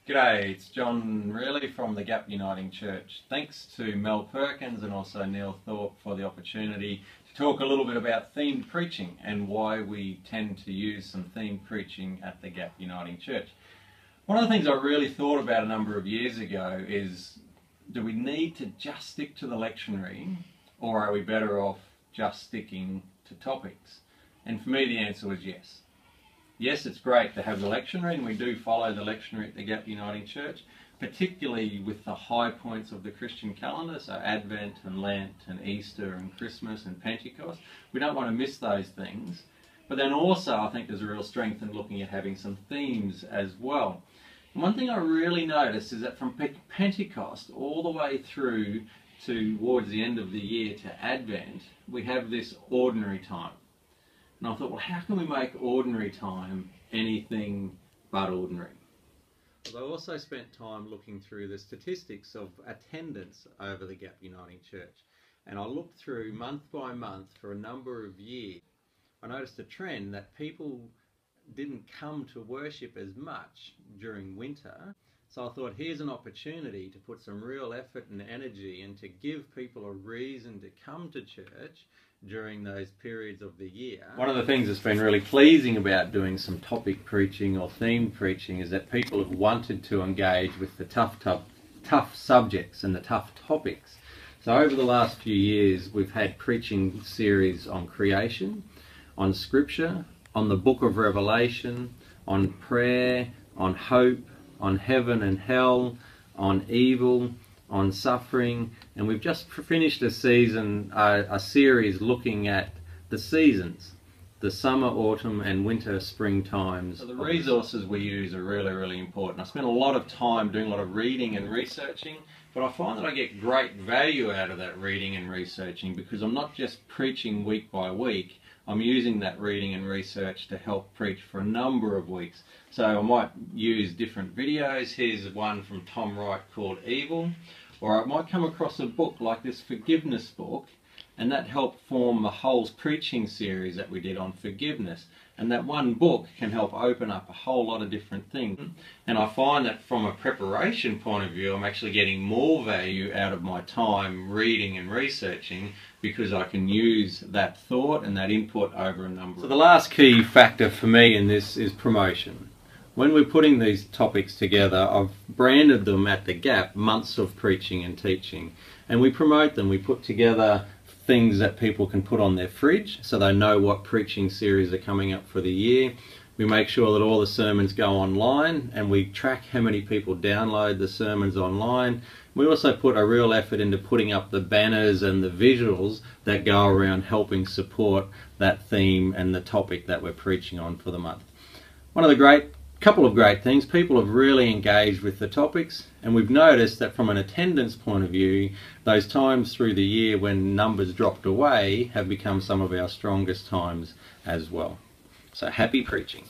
G'day, it's John Ruhle from the Gap Uniting Church. Thanks to Mel Perkins and also Neil Thorpe for the opportunity to talk a little bit about themed preaching and why we tend to use some themed preaching at the Gap Uniting Church. One of the things I really thought about a number of years ago is, do we need to just stick to the lectionary, or are we better off just sticking to topics? And for me the answer was yes. Yes, it's great to have the lectionary, and we do follow the lectionary at the Gap Uniting Church, particularly with the high points of the Christian calendar, so Advent and Lent and Easter and Christmas and Pentecost. We don't want to miss those things. But then also I think there's a real strength in looking at having some themes as well. And one thing I really noticed is that from Pentecost all the way through towards the end of the year to Advent, we have this ordinary time. And I thought, well, how can we make ordinary time anything but ordinary? I also spent time looking through the statistics of attendance over the Gap Uniting Church. And I looked through month by month for a number of years. I noticed a trend that people didn't come to worship as much during winter. So I thought, here's an opportunity to put some real effort and energy and to give people a reason to come to church during those periods of the year. One of the things that's been really pleasing about doing some topic preaching or theme preaching is that people have wanted to engage with the tough subjects and the tough topics. So over the last few years we've had preaching series on creation, on scripture, on the book of Revelation, on prayer, on hope, on heaven and hell, on evil, on suffering, and we've just finished a series looking at the seasons, the summer, autumn and winter, spring times. So the resources we use are really important. I spend a lot of time doing a lot of reading and researching, but I find that I get great value out of that reading and researching because I'm not just preaching week by week, I'm using that reading and research to help preach for a number of weeks. So I might use different videos. Here's one from Tom Wright called Evil. Or I might come across a book like this forgiveness book, and that helped form the whole preaching series that we did on forgiveness. And that one book can help open up a whole lot of different things. And I find that from a preparation point of view, I'm actually getting more value out of my time reading and researching because I can use that thought and that input over a number. So the last key factor for me in this is promotion. When we're putting these topics together, I've branded them at the Gap months of preaching and teaching, and we promote them. We put together things that people can put on their fridge so they know what preaching series are coming up for the year. We make sure that all the sermons go online, and we track how many people download the sermons online. We also put a real effort into putting up the banners and the visuals that go around helping support that theme and the topic that we're preaching on for the month. Couple of great things, people have really engaged with the topics, and we've noticed that from an attendance point of view, those times through the year when numbers dropped away have become some of our strongest times as well. So happy preaching.